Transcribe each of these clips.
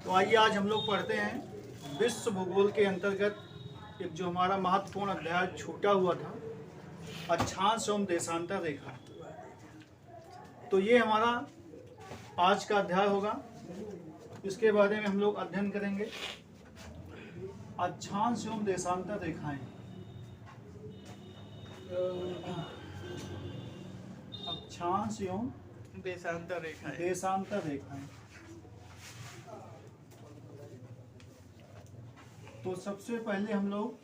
तो आइए आज हम लोग पढ़ते हैं विश्व भूगोल के अंतर्गत एक जो हमारा महत्वपूर्ण अध्याय छूटा हुआ था, अक्षांश एवं देशांतर रेखा। तो ये हमारा आज का अध्याय होगा। इसके बारे में हम लोग अध्ययन करेंगे। अक्षांश एवं देशांतर रेखाएं। अक्षांश एवं देशांतर रेखाएं। देशांतर रेखाएं। तो सबसे पहले हम लोग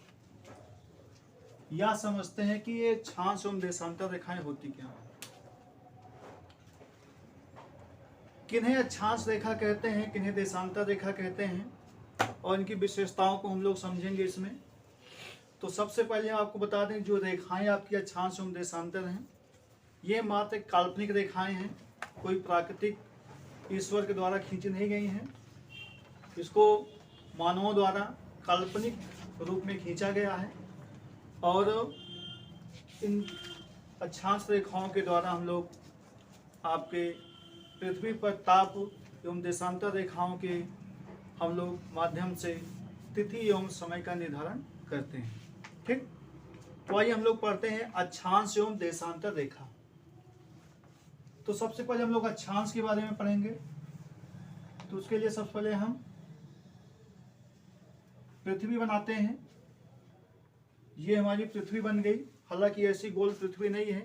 यह समझते हैं कि ये अक्षांश एवं देशांतर रेखाएं होती क्या हैं। किन्हें अक्षांश रेखा कहते हैं, किन्हें देशांतर रेखा कहते हैं, और इनकी विशेषताओं को हम लोग समझेंगे इसमें। तो सबसे पहले आपको बता दें, जो रेखाएं आपकी अक्षांश एवं देशांतर हैं, ये मात्र काल्पनिक रेखाएं हैं, कोई प्राकृतिक ईश्वर के द्वारा खींची नहीं गई हैं। इसको मानवों द्वारा काल्पनिक रूप में खींचा गया है, और इन अक्षांश रेखाओं के द्वारा हम लोग आपके पृथ्वी पर ताप एवं देशांतर रेखाओं के हम लोग माध्यम से तिथि एवं समय का निर्धारण करते हैं। ठीक, तो आइए हम लोग पढ़ते हैं अक्षांश एवं देशांतर रेखा। तो सबसे पहले हम लोग अक्षांश के बारे में पढ़ेंगे। तो उसके लिए सबसे पहले हम पृथ्वी बनाते हैं। ये हमारी पृथ्वी बन गई। हालांकि ऐसी गोल पृथ्वी नहीं है।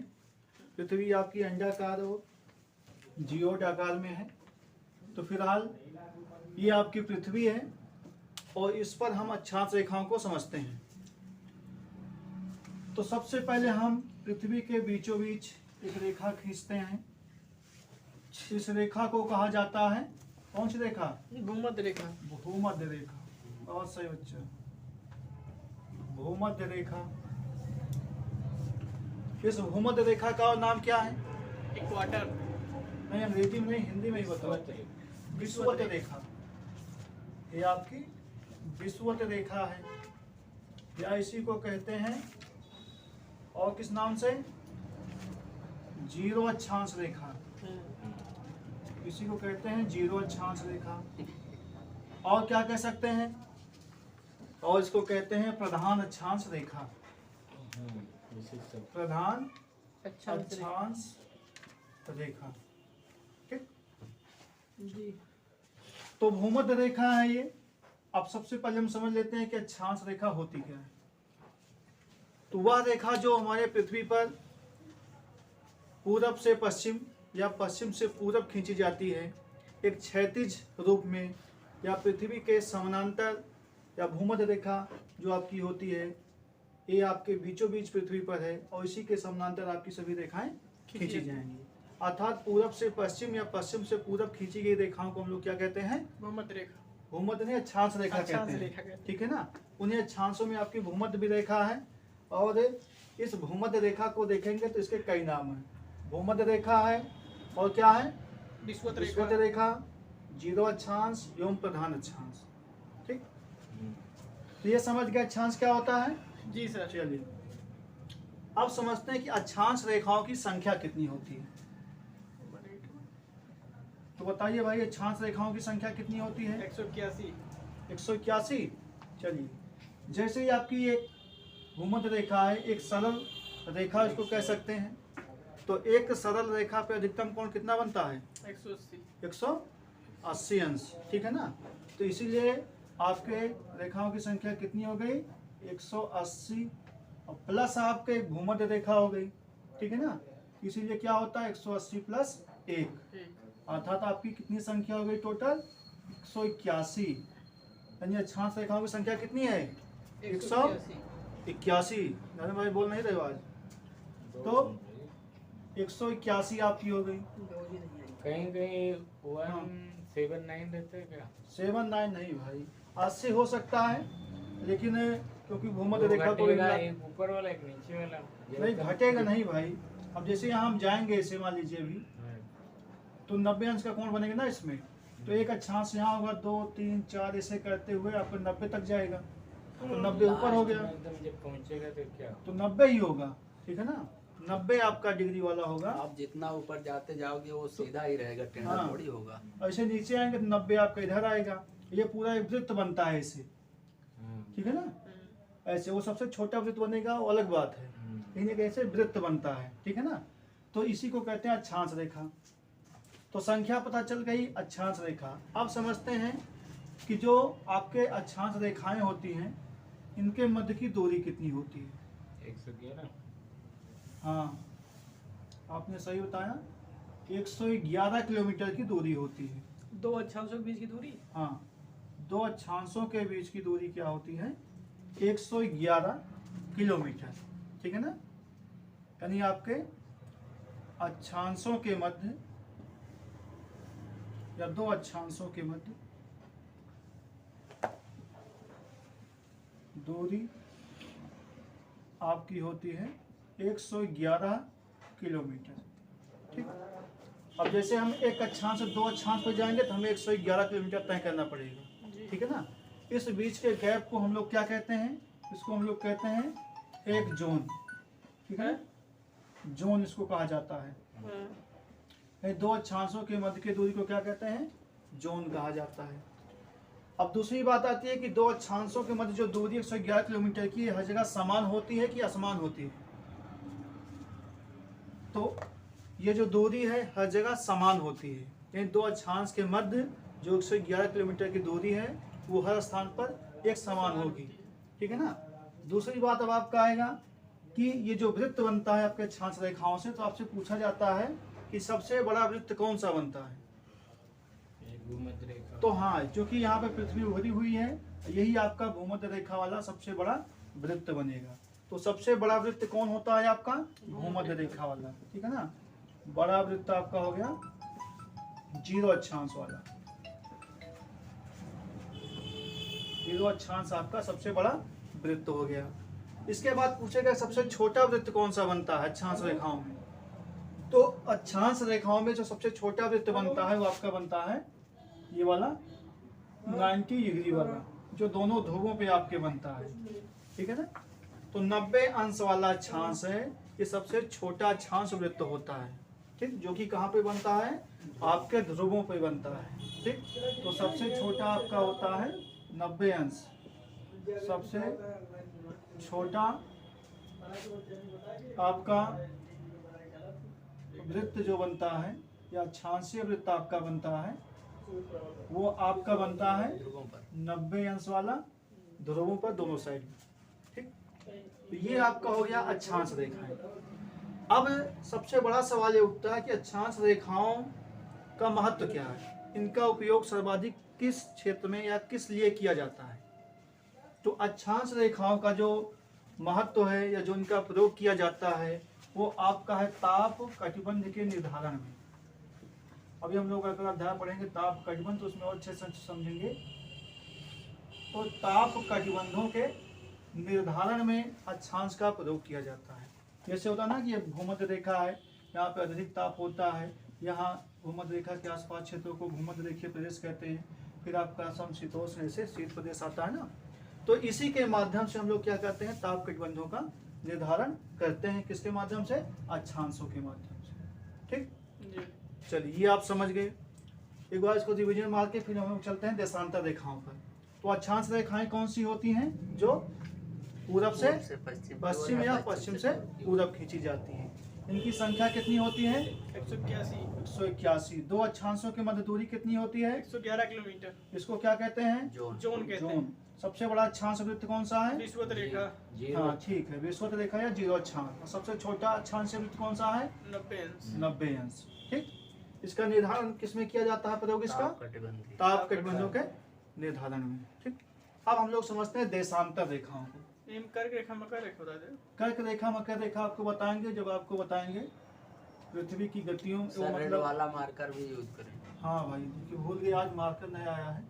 पृथ्वी आपकी अंडाकार और जियोड आकार में है। तो फिलहाल ये आपकी पृथ्वी है, और इस पर हम अक्षांश रेखाओं को समझते हैं। तो सबसे पहले हम पृथ्वी के बीचों बीच एक रेखा खींचते हैं। इस रेखा को कहा जाता है, कौन सी रेखा? भूमध्य रेखा। भूमध्य रेखा। बहुत सही बच्चा, भूमध्य रेखा। इस भूमध्य रेखा का और नाम क्या है? इक्वाटर। नहीं, अंग्रेजी में नहीं, हिंदी में ही बताओ। विषुवत रेखा। ये आपकी विषुवत रेखा है, या इसी को कहते हैं और किस नाम से? जीरो अक्षांश रेखा। इसी को कहते हैं जीरो अक्षांश रेखा। और क्या कह सकते हैं? और इसको कहते हैं प्रधान अक्षांश रेखा। प्रधान अक्षांश रेखा। ठीक जी। तो भूमध्य रेखा है ये। अब सबसे पहले हम समझ लेते हैं कि अक्षांश रेखा होती क्या है। तो वह रेखा जो हमारे पृथ्वी पर पूरब से पश्चिम या पश्चिम से पूरब खींची जाती है, एक क्षैतिज रूप में, या पृथ्वी के समानांतर, या भूमध्य रेखा जो आपकी होती है, ये आपके बीचों बीच पृथ्वी पर है, और इसी के समानांतर आपकी सभी रेखाएं खींची जाएंगी। अर्थात पूरब से पश्चिम या पश्चिम से पूरब खींची गई रेखाओं को हम लोग क्या कहते हैं? भूमध्य रेखा। भूमध्य नहीं, अक्षांश रेखा कहते हैं। ठीक है ना। उन्हीं अक्षांशों में आपकी भूमध्य भी रेखा है, और इस भूमध्य रेखा को देखेंगे तो इसके कई नाम हैं। भूमध्य रेखा है, और क्या है? विषुवत रेखा, जीरो अक्षांश एवं प्रधान अक्षांश। ठीक, तो ये समझ गए अक्षांश क्या होता है? जी सर। चलिए अब समझते हैं कि अक्षांश रेखाओं की संख्या कितनी होती है। तो बताइए भाई, अक्षांश रेखाओं की संख्या कितनी होती है? 181। 181। चलिए, जैसे ही आपकी एक भूमध्य रेखा है, एक सरल रेखा इसको कह सकते हैं। तो एक सरल रेखा पे अधिकतम कोण कितना बनता है? 180। 180 अंश। ठीक है ना। तो इसीलिए आपके रेखाओं की संख्या कितनी हो गई? 180, और प्लस आपके भूमध्य रेखा हो गई। ठीक है ना। इसीलिए क्या होता है? 180 प्लस 1, अर्थात आपकी कितनी संख्या हो गई टोटल? 181। यानी अक्षांश रेखाओं की संख्या कितनी है? 181। नारायण भाई बोल नहीं रहे हो आज? तो 181 आपकी हो गई। कहीं कहीं 179 रहते हैं क्या? 79 नहीं भाई, 80 हो सकता है, लेकिन क्योंकि भूमध्य रेखा को एक ऊपर वाला एक नीचे वाला नहीं घटेगा नहीं भाई। अब जैसे यहाँ हम जाएंगे, इसे मान लीजिए अभी, तो 90 अंश का कोण बनेगा ना इसमें। तो एक अक्षांश यहाँ होगा, 2 3 4 ऐसे करते हुए आपको 90 तक जाएगा। तो 90 ऊपर हो गया, एकदम जब पहुंचेगा तो क्या? तो 90 ही होगा। ठीक है ना। 90 आपका डिग्री वाला होगा। आप जितना ऊपर जाते जाओगे वो सीधा ही रहेगा, टेढ़ा हाँ। थोड़ी होगा। ऐसे नीचे आएंगे तो 90 आपका इधर आएगा। ये पूरा एक वृत्त बनता है इसे, ठीक है ना। ऐसे वो सबसे छोटा वृत्त बनेगा वो अलग बात है, लेकिन एक ऐसे वृत्त बनता है, ठीक है ना। तो इसी को कहते हैं अक्षांश रेखा। तो संख्या पता चल गई अक्षांश रेखा। अब समझते हैं कि जो आपके अक्षांश रेखाएं होती हैं इनके मध्य की दूरी कितनी होती है। 111। हाँ, आपने सही बताया, 111 किलोमीटर की दूरी होती है। दो अक्षांशों के बीच की दूरी। हाँ, दो अक्षांशों के बीच की दूरी क्या होती है, 111 किलोमीटर, ठीक है ना। यानी आपके अक्षांशों के मध्य या दो अक्षांशों के मध्य दूरी आपकी होती है 111 किलोमीटर, ठीक। अब जैसे हम एक अक्षांश से दो अक्षांश पर जाएंगे तो हमें 111 किलोमीटर तय करना पड़ेगा, ठीक है ना। इस बीच के गैप को हम लोग क्या कहते हैं, इसको हम लोग कहते हैं एक जोन, ठीक है। जोन इसको कहा जाता है। दो अक्षांशों के मध्य की दूरी को क्या कहते हैं, जोन कहा जाता है। अब दूसरी बात आती है कि दो अक्षांशों के मध्य जो दूरी 111 किलोमीटर की हर जगह समान होती है कि असमान होती है। तो ये जो दूरी है हर जगह समान होती है, यानी दो अक्षांश के मध्य जो 111 किलोमीटर की दूरी है वो हर स्थान पर एक समान होगी, ठीक है ना। दूसरी बात अब आपका आएगा कि ये जो वृत्त बनता है आपके अक्षांश रेखाओं से, तो आपसे पूछा जाता है कि सबसे बड़ा वृत्त कौन सा बनता है। भूमध्य रेखा। तो हाँ, जो कि यहाँ पे पृथ्वी उभरी हुई है, यही आपका भूमध्य रेखा वाला सबसे बड़ा वृत्त बनेगा। तो सबसे बड़ा वृत्त कौन होता है आपका, भूमध्य रेखा वाला, ठीक है ना। बड़ा वृत्त आपका हो गया 0 अक्षांश वाला। 0 अक्षांश आपका सबसे बड़ा वृत्त हो गया। इसके बाद पूछेगा सबसे छोटा वृत्त कौन सा बनता है अक्षांश रेखाओं में। तो अक्षांश रेखाओं में जो सबसे छोटा वृत्त बनता है वो आपका बनता है ये वाला 90 डिग्री वाला, जो दोनों ध्रुवों पे आपके बनता है, ठीक है ना। तो 90 अंश वाला अक्षांश है, ये सबसे छोटा अक्षांश वृत्त होता है, ठीक, जो कि कहाँ पे बनता है, आपके ध्रुवों पे बनता है, ठीक। तो सबसे छोटा आपका होता है 90 अंश। सबसे छोटा आपका वृत्त जो बनता है या अक्षांशीय वृत्त आपका बनता है वो आपका बनता है 90 अंश वाला, ध्रुवों पर दोनों साइड में, ठीक। तो ये आपका हो गया अक्षांश रेखाएं। अब सबसे बड़ा सवाल ये उठता है कि अक्षांश रेखाओं का महत्व क्या है, इनका उपयोग सर्वाधिक किस क्षेत्र में या किस लिए किया जाता है। तो अक्षांश रेखाओं का जो महत्व है या जो इनका प्रयोग किया जाता है वो आपका है ताप कटिबंध के निर्धारण में। अभी हम लोग अगर अध्याय पढ़ेंगे ताप कटिबंध तो उसमें और अच्छे से समझेंगे। तो ताप कटिबंधों के निर्धारण में अक्षांश का प्रयोग किया जाता है। जैसे होता है ना कि ये भूमध्य रेखा है, यहाँ पे अत्यधिक ताप होता है, यहाँ भूमध्य रेखा के आसपास क्षेत्रों को भूमध्य रेखीय प्रदेश कहते हैं। फिर आपका समशीतोष्ण ऐसे शीत प्रदेश आता है ना। तो इसी के माध्यम से हम लोग क्या करते हैं, ताप कटिबंधों का निर्धारण करते हैं। किसके माध्यम से, अक्षांशों के माध्यम से, ठीक। चलिए ये आप समझ गए। एक बार इसको डिवीजन मार के फिर हम लोग चलते हैं देशांतर रेखाओं पर। तो अक्षांश रेखाएं कौन सी होती हैं, जो पूरब से पश्चिम या पश्चिम से पूरब खींची जाती हैं। इनकी संख्या कितनी होती है, 181। दो अक्षांशों के मध्य दूरी कितनी होती है, 111 किलोमीटर। इसको क्या कहते हैं, जोन कहते हैं। सबसे बड़ा अक्षांश वृत्त कौन सा है, विषुवत रेखा। हाँ ठीक है, विषुवत रेखा या 0 अक्षांश। और सबसे छोटा अक्षांश वृत्त कौन सा है, 90 अंश, ठीक। इसका निर्धारण किसमें किया जाता है, प्रयोग इसका ताप कटिबंधों के निर्धारण में, ठीक। अब हम लोग समझते हैं देशांतर रेखाओं को। कर्क रेखा मकर रेखा बता दे। कर्क रेखा मकर रेखा आपको बताएंगे जब आपको बताएंगे पृथ्वी की गतियों, मतलब वाला मार्कर भी यूज करें। हाँ भाई, क्योंकि भूल गए आज मार्कर नया आया है।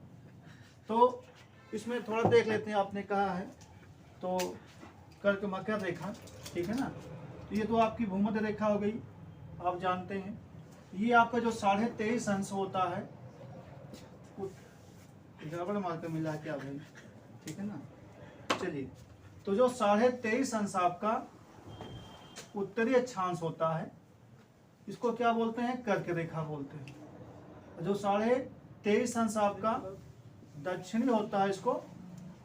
तो इसमें थोड़ा देख लेते हैं, आपने कहा है तो कर्क मकर रेखा, ठीक है ना। तो ये तो आपकी भूमध्य रेखा हो गई, आप जानते हैं। ये आपका जो 23.5 अंश होता है, गड़बड़ मार्कर मिला है क्या भाई, ठीक है ना। चलिए, तो जो 23.5 अंश आपका उत्तरी अक्षांश होता है, इसको क्या बोलते हैं, कर्क रेखा बोलते हैं। जो 23.5 अंश आपका दक्षिणी होता है इसको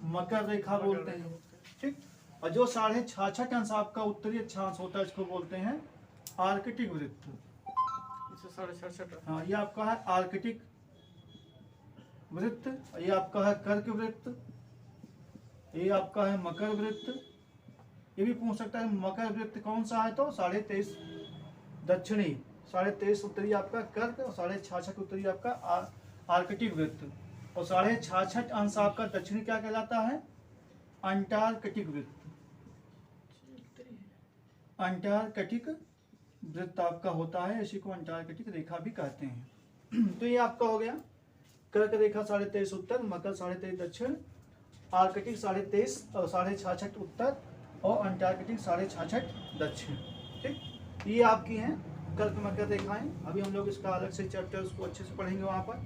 मकर रेखा बोलते हैं। ठीक, और जो 66.5 अंश आपका उत्तरी अक्षांश होता है इसको बोलते हैं आर्कटिक वृत्त। इसे 66.5। हाँ, ये आपका है आर्कटिक वृत्त, ये आपका है कर्क वृत्त, ये आपका है मकर वृत्त। ये भी पूछ सकता है मकर वृत्त कौन सा है, तो 23.5 दक्षिणी, 23.5 उत्तरी आपका कर्क और 66.5 उत्तरी आपका आर्कटिक वृत्त, और 66.5 अंश आपका दक्षिणी क्या कहलाता है, अंटार्कटिक वृत्त। अंटार्कटिक वृत्त आपका होता है, इसी को अंटार्कटिक रेखा भी कहते हैं। तो ये आपका हो गया कर्क रेखा 23.5 उत्तर, मकर 23.5 दक्षिण, आर्कटिक 23.5 और 66.5 उत्तर, और अंटार्कटिक 66.5 दक्षिण। ठीक, ये आपकी हैं कर्क मकर रेखाएं। अभी हम लोग इसका अलग से चैप्टर उसको अच्छे से पढ़ेंगे वहां पर।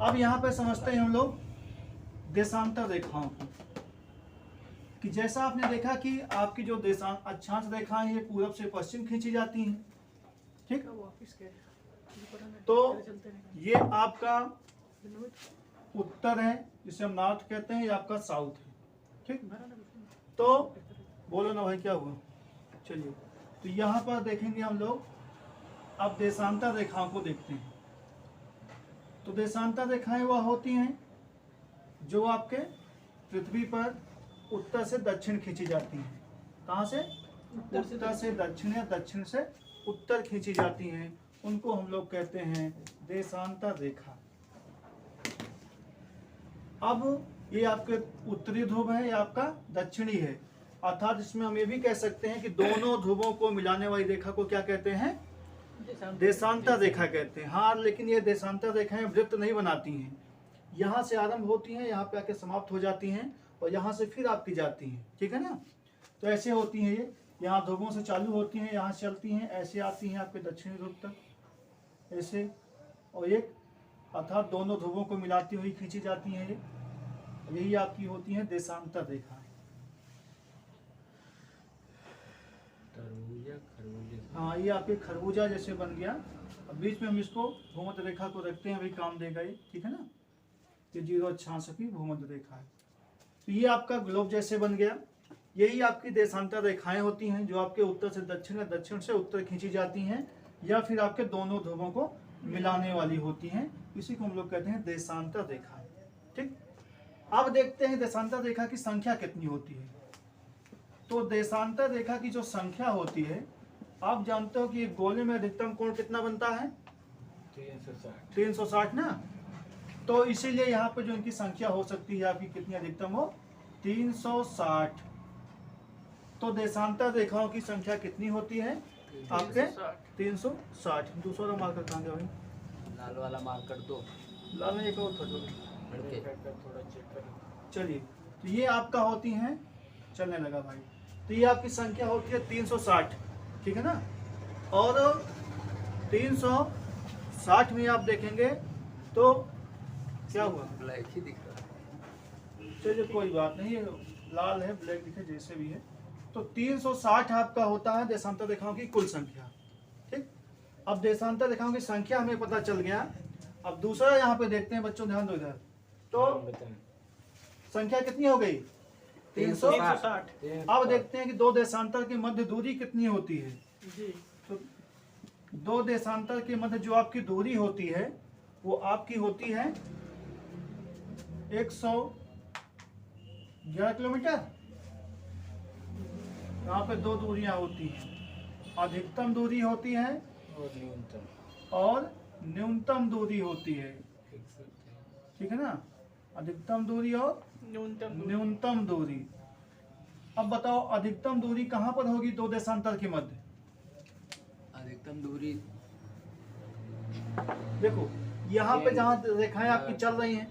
अब यहाँ पे समझते हैं हम लोग देशांतर रेखाओं को, कि जैसा आपने देखा कि आपकी जो अक्षांश रेखाएं ये पूरब से पश्चिम खींची जाती हैं। ठीक, तो ये आपका उत्तर है जिसे हम नॉर्थ कहते हैं, ये आपका साउथ है। ठीक, तो बोलो ना भाई क्या हुआ। चलिए, तो यहाँ पर देखेंगे हम लोग, अब देशांतर रेखाओं को देखते हैं। तो देशांतर रेखाएं वह होती हैं जो आपके पृथ्वी पर उत्तर से दक्षिण खींची जाती हैं। कहाँ से? उत्तर से दक्षिण या दक्षिण से उत्तर खींची जाती हैं, उनको हम लोग कहते हैं देशांतर रेखा। अब ये आपके उत्तरी ध्रुव है, ये आपका दक्षिणी है, अर्थात इसमें हम ये भी कह सकते हैं कि दोनों ध्रुवों को मिलाने वाली रेखा को क्या कहते हैं, देशांतर रेखा कहते हैं। हाँ, लेकिन ये देशांतर रेखाएं वृत्त नहीं बनाती हैं, यहाँ से आरंभ होती हैं, यहाँ पे आके समाप्त हो जाती हैं, और यहाँ से फिर आपकी जाती हैं। ठीक है ना, तो ऐसे होती हैं ये, यहाँ ध्रुवों से चालू होती हैं, यहाँ चलती हैं, ऐसे आती हैं आपके दक्षिणी ध्रुव तक, ऐसे, और एक अर्थात दोनों ध्रुवों को मिलाती हुई खींची जाती हैं। ये यही आपकी होती है देशांतर रेखा। हाँ, ये आपके खरबूजा जैसे बन गया। अब बीच में हम इसको भूमध्य रेखा को रखते हैं, अभी काम देगा ये। ठीक है ना, ये 0 अक्षांश की भूमध्य रेखा है। तो ये आपका ग्लोब जैसे बन गया। यही आपकी देशांतर रेखाएं होती हैं जो आपके उत्तर से दक्षिण या दक्षिण से उत्तर खींची जाती हैं, या फिर आपके दोनों ध्रुवों को मिलाने वाली होती हैं। इसी को हम लोग कहते हैं देशांतर रेखा। ठीक, अब देखते हैं देशांतर रेखा की संख्या कितनी होती है। तो देशांतर रेखा की जो संख्या होती है, आप जानते हो कि एक गोले में अधिकतम कोण कितना बनता है, 360 ना। तो इसीलिए यहाँ पे जो इनकी संख्या हो सकती है आपकी कितनी अधिकतम हो, 360। तो देशांतर रेखाओं की संख्या कितनी होती है आपके, 360। दूसरा मार्कर कहाँ गया भाई, लाल वाला मार्कर दो, लाल में एक और था जो। थोड़ा चेक कर। चलिए, तो ये आपका होती हैं, चलने लगा भाई। तो ये आपकी संख्या होती है 360। ठीक है ना, और 360 में आप देखेंगे तो क्या हुआ, ब्लैक ही दिख रहा है। चलिए कोई बात नहीं, लाल है ब्लैक दिखे जैसे भी है। तो 360 आपका होता है देशांतर रेखाओं की कुल संख्या। ठीक, अब देशांतर रेखाओं की संख्या हमें पता चल गया। अब दूसरा यहाँ पे देखते हैं बच्चों, ध्यान दो इधर। तो संख्या कितनी हो गई, 360। अब देखते हैं कि दो देशांतर के मध्य दूरी कितनी होती है। जी, तो दो देशांतर के मध्य जो आपकी दूरी होती है वो आपकी होती है 111 किलोमीटर। यहाँ पे दो दूरियां होती हैं, अधिकतम दूरी होती है और न्यूनतम दूरी होती है। ठीक है ना, अधिकतम दूरी और न्यूनतम दूरी। अब बताओ अधिकतम दूरी कहाँ पर होगी दो देशांतर के मध्य। अधिकतम दूरी देखो यहाँ पे जहाँ रेखाएं आपकी चल रही हैं,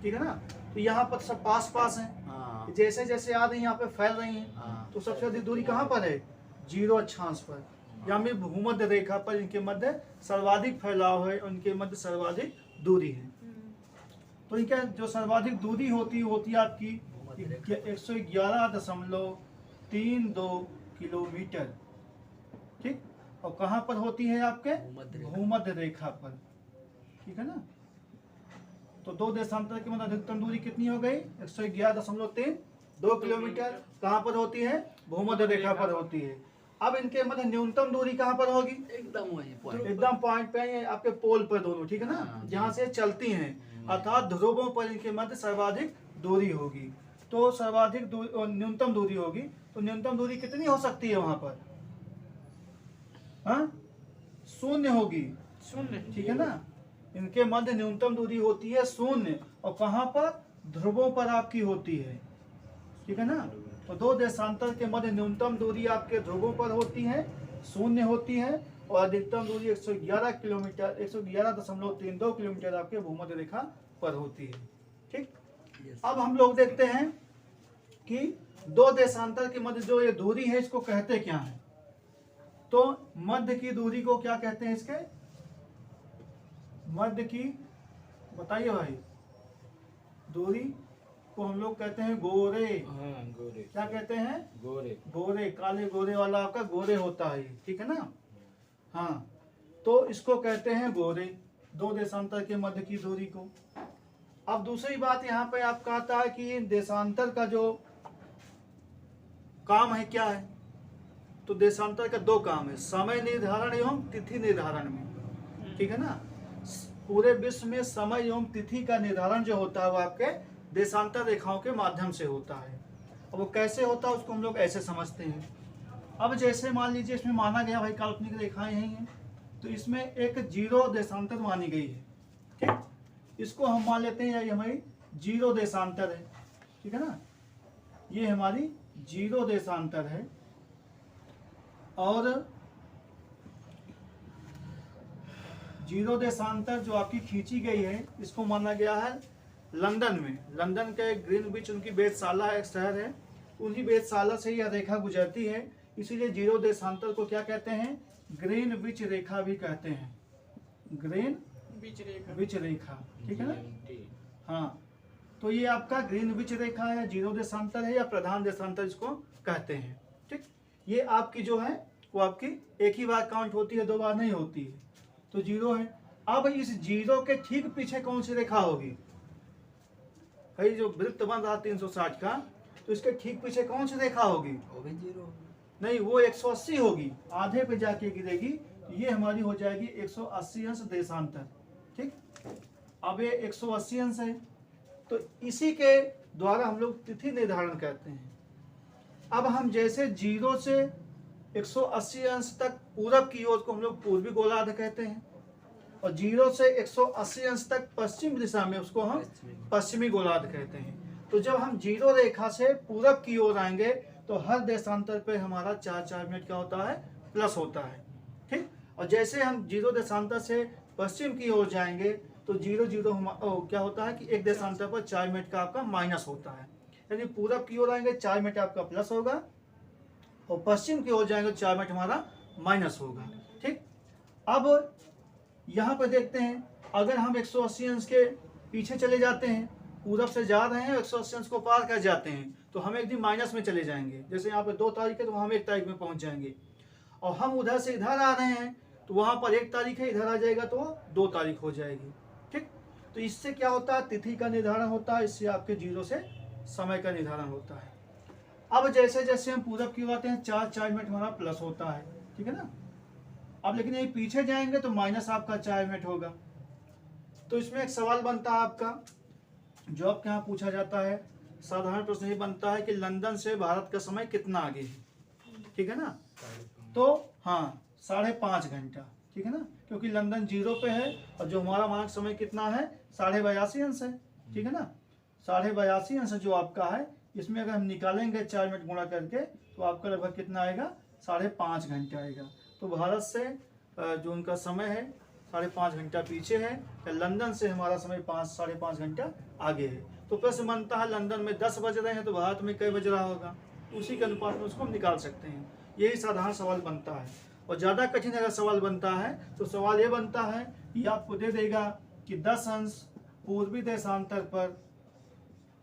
ठीक है ना, तो यहाँ पर सब पास पास हैं। हाँ जैसे जैसे आ रही हैं यहाँ पे फैल रही हैं, हाँ। तो सबसे अधिक दूरी कहाँ पर है, 0 अक्षांश पर, यानी भूमध्य रेखा पर इनके मध्य सर्वाधिक फैलाव है, उनके मध्य सर्वाधिक दूरी है। तो इनका जो सर्वाधिक दूरी होती है आपकी 111.32 किलोमीटर। ठीक, और कहाँ पर होती है आपके, भूमध्य रेखा पर। ठीक है ना, तो दो देशांतर की मतलब अधिकतम दूरी कितनी हो गई? 111.32 किलोमीटर। कहाँ पर होती है? भूमध्य रेखा पर होती है। अब इनके मध्य न्यूनतम दूरी कहाँ पर होगी? एकदम वही तो पॉइंट एकदम पॉइंट पे है आपके पोल पर दोनों, ठीक है ना, हाँ, जहाँ से चलती हैं, अर्थात ध्रुवों पर इनके मध्य सर्वाधिक दूरी होगी। तो सर्वाधिक न्यूनतम दूरी होगी, तो न्यूनतम दूरी कितनी हो सकती है वहां पर? हाँ, 0 होगी, शून्य। ठीक है ना। इनके मध्य न्यूनतम दूरी होती है 0, और कहाँ पर? ध्रुवों पर आपकी होती है, ठीक है ना। तो दो देशांतर के मध्य न्यूनतम दूरी आपके ध्रुवों पर होती है, 0 होती है, और अधिकतम दूरी 111 किलोमीटर 111.32 किलोमीटर आपके भूमध्य रेखा पर होती है, ठीक। अब हम लोग देखते हैं कि दो देशांतर के मध्य जो ये दूरी है इसको कहते क्या है। तो मध्य की दूरी को क्या कहते हैं? इसके मध्य की बताइए भाई, दूरी को हम लोग कहते हैं गोरे। हाँ गोरे। क्या कहते हैं? गोरे। गोरे, काले गोरे वाला आपका गोरे होता है, ठीक है ना। हाँ, तो इसको कहते हैं गोरे, दो देशांतर के मध्य की दूरी को। अब दूसरी बात यहाँ पे आपका आता है कि देशांतर का जो काम है क्या है? तो देशांतर का दो काम है, समय निर्धारण एवं तिथि निर्धारण में, ठीक है ना। पूरे विश्व में समय एवं तिथि का निर्धारण जो होता है वो आपके देशांतर रेखाओं के माध्यम से होता है। और वो कैसे होता है उसको हम लोग ऐसे समझते हैं। अब जैसे मान लीजिए इसमें माना गया भाई काल्पनिक रेखाएं यही हैं, तो इसमें एक जीरो देशांतर मानी गई है, ठीक। इसको हम मान लेते हैं ये हमारी जीरो देशांतर है, ठीक है ना। ये हमारी जीरो देशांतर है, और जीरो देशांतर जो आपकी खींची गई है इसको माना गया है लंदन में। लंदन के ग्रीनविच उनकी वेधशाला एक शहर है, उन्हीं वेधशाला से यह रेखा गुजरती है, इसीलिए जीरो देशांतर को क्या कहते हैं? ग्रीनविच रेखा भी कहते हैं, ग्रीनविच रेखा, ठीक है ना। हाँ, तो ये आपका ग्रीनविच रेखा है, जीरो देशांतर है, या प्रधान देशांतर इसको कहते हैं, ठीक। ये आपकी जो है वो आपकी एक ही बार काउंट होती है, दो बार नहीं होती है, तो जीरो है। अब इस जीरो के ठीक पीछे कौन सी रेखा होगी? भाई जो वृत्त बन रहा 360 का, तो इसके ठीक पीछे कौन सी रेखा होगी? वो भी जीरो नहीं, वो 180 होगी, आधे पे जाके गिरेगी, तो ये हमारी हो जाएगी 180 अंश देशांतर, ठीक। अब ये 180 अंश है, तो इसी के द्वारा हम लोग तिथि निर्धारण करते हैं। अब हम जैसे जीरो से 180 अंश तक पूरब की ओर को हम लोग पूर्वी गोलार्ध कहते हैं, और जीरो से 180 अंश तक पश्चिम दिशा में उसको हम पश्चिमी गोलार्ध कहते हैं। तो जब हम जीरो रेखा से पूरब की ओर आएंगे तो हर देशांतर पे हमारा 4-4 मिनट क्या होता है? प्लस होता है, ठीक। और जैसे हम जीरो देशांतर से पश्चिम की ओर जाएंगे तो जीरो जीरो क्या होता है कि एक देशांतर पर 4 मिनट का आपका माइनस होता है। यानी पूरब की ओर आएंगे 4 मिनट आपका प्लस होगा, और पश्चिम की ओर जाएंगे 4 मिनट हमारा माइनस होगा, ठीक। अब यहाँ पर देखते हैं, अगर हम 180 अंश के पीछे चले जाते हैं, पूरब से जा रहे हैं 180 अंश को पार कर जाते हैं, तो हम एक दिन माइनस में चले जाएंगे। जैसे यहाँ पे 2 तारीख है तो हम 1 तारीख में पहुंच जाएंगे, और हम उधर से इधर आ रहे हैं तो वहां पर 1 तारीख है, इधर आ जाएगा तो 2 तारीख हो जाएगी, ठीक। तो इससे क्या होता है? तिथि का निर्धारण होता है, इससे आपके जीरो से समय का निर्धारण होता है। अब जैसे जैसे हम पूरब की ओर आते हैं 4-4 मिनट हमारा प्लस होता है, ठीक है ना। अब लेकिन यही पीछे जाएंगे तो माइनस आपका 4 मिनट होगा। तो इसमें एक सवाल बनता है आपका, जो आपके यहाँ पूछा जाता है, साधारण प्रश्न ये बनता है कि लंदन से भारत का समय कितना आगे है, ठीक है ना। तो हाँ, 5.5 घंटा, ठीक है ना, क्योंकि लंदन जीरो पे है, और जो हमारा मानक समय कितना है? 82.5 अंश है, ठीक है ना। 82.5 अंश जो आपका है, इसमें अगर हम निकालेंगे 4 मिनट गुणा करके तो आपका लगभग कितना आएगा? 5.5 घंटा आएगा। तो भारत से जो उनका समय है 5.5 घंटा पीछे है, या लंदन से हमारा समय 5-5.5 घंटा आगे है। तो प्रश्न बनता है लंदन में 10 बज रहे हैं तो भारत में कई बज रहा होगा, उसी के अनुपात में उसको हम निकाल सकते हैं। यही साधारण सवाल बनता है। और ज़्यादा कठिन अगर सवाल बनता है तो सवाल ये बनता है कि आपको दे देगा कि 10 अंश पूर्वी देशांतर पर,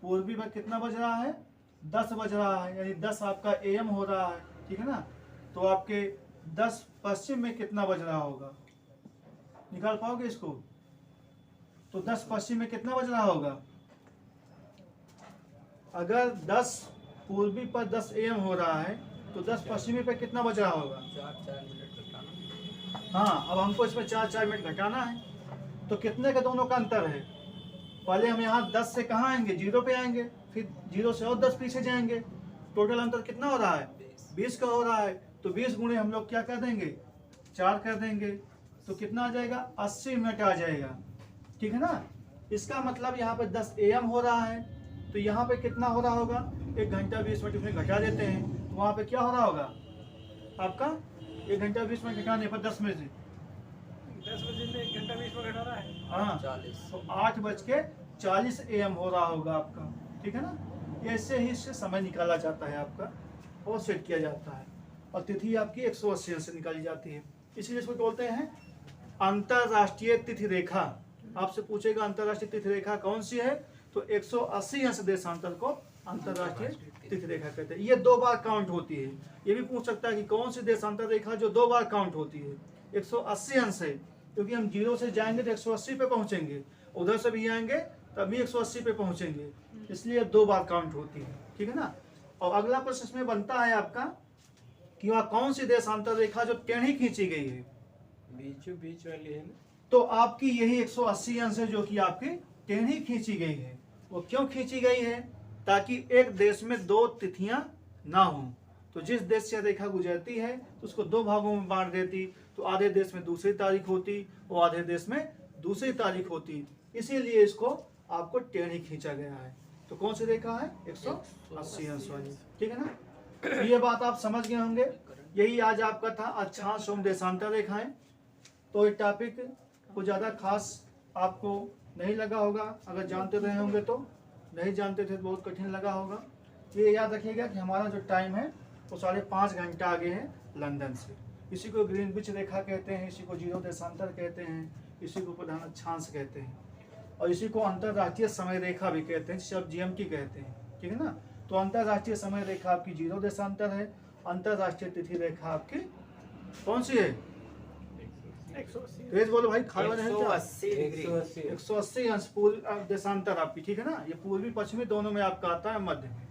पूर्वी पर कितना बज रहा है? 10 बज रहा है, यानी 10 आपका AM हो रहा है, ठीक है ना। तो आपके 10 पश्चिम में कितना बज रहा होगा? निकाल पाओगे इसको? तो 10 पश्चिम में कितना बज रहा होगा? अगर 10 पूर्वी पर 10 AM हो रहा है तो 10 पश्चिमी पे कितना बज रहा होगा? 4 मिनट घटाना। हाँ, अब हमको इसमें 4 मिनट घटाना है। तो कितने का दोनों का अंतर है? पहले हम यहाँ 10 से कहाँ आएंगे? 0 पे आएंगे, फिर 0 से और 10 पीछे जाएंगे। टोटल अंतर कितना हो रहा है? 20 का हो रहा है। तो 20 गुणे हम लोग क्या कर देंगे? 4 कर देंगे। तो कितना आ जाएगा? 80 मिनट आ जाएगा। ठीक है ना? इसका मतलब यहाँ पे 10 AM हो रहा है, तो यहाँ पे कितना हो रहा होगा? 1 घंटा 20 मिनट उसमें घटा देते हैं, तो वहाँ पे क्या हो रहा होगा आपका? 1 घंटा 20 मिनट घटाने पर 10 में से 10 बजे में 1 घंटा 20 में घटाना है। हाँ, 40। तो 8:40 AM हो रहा होगा आपका। ठीक है ना? ऐसे ही इससे समय निकाला जाता है आपका और सेट किया जाता है, और तिथि आपकी 180 अंश से निकाली जाती है। इसीलिए इसको बोलते हैं अंतरराष्ट्रीय तिथि रेखा। आपसे पूछेगा अंतरराष्ट्रीय तिथि रेखा कौन सी है, तो 180 अंश देशांतर को अंतरराष्ट्रीय तिथि रेखा कहते हैं। ये 2 बार काउंट होती है। ये भी पूछ सकता है कि कौन सी देशांतर रेखा जो 2 बार काउंट होती है। 180 अंश है, क्योंकि हम 0 से जाएंगे तो 180 पे पहुंचेंगे, उधर से भी आएंगे तभी 180 पे पहुंचेंगे, इसलिए 2 बार काउंट होती है। ठीक है ना? और अगला प्रश्न इसमें बनता है आपका कि वह कौन सी देशांतर रेखा जो टेढ़ी खींची गई है। बीचों बीच वाली है ना। तो आपकी यही 180 अंश है जो कि आपकी टेढ़ी खींची गई है। वो क्यों खींची गई है? ताकि एक देश में 2 तिथियां ना हों। तो जिस देश से रेखा गुजरती है तो उसको 2 भागों में बांट देती, तो आधे देश में दूसरी तारीख होती और आधे देश में दूसरी तारीख होती। इसीलिए इसको आपको टेढ़ी खींचा गया है। तो कौन सी रेखा है? 180 अंश वाली। ठीक है ना? ये बात आप समझ गए होंगे। यही आज आपका था अक्षांश एवं देशांतर रेखाएं। तो ये टॉपिक को ज़्यादा खास आपको नहीं लगा होगा, अगर जानते रहे होंगे तो। नहीं जानते थे तो बहुत कठिन लगा होगा। ये याद रखिएगा कि हमारा जो टाइम है वो 5.5 घंटा आगे है लंदन से। इसी को ग्रीनविच रेखा कहते हैं, इसी को जीरो देशांतर कहते हैं, इसी को प्रधान अक्षांश कहते हैं, और इसी को अंतरराष्ट्रीय समय रेखा भी कहते हैं, जिसे आप GMT कहते हैं। ठीक है ना? तो अंतरराष्ट्रीय समय रेखा आपकी जीरो देशांतर है। अंतरराष्ट्रीय तिथि रेखा आपकी कौन सी है? 180। तेज बोलो भाई, खाने वाले हैं क्या? 180 180 अंश पूर्व देशांतर आपकी। ठीक है ना? ये पूर्वी पश्चिमी दोनों में आपका आता है, मध्य में।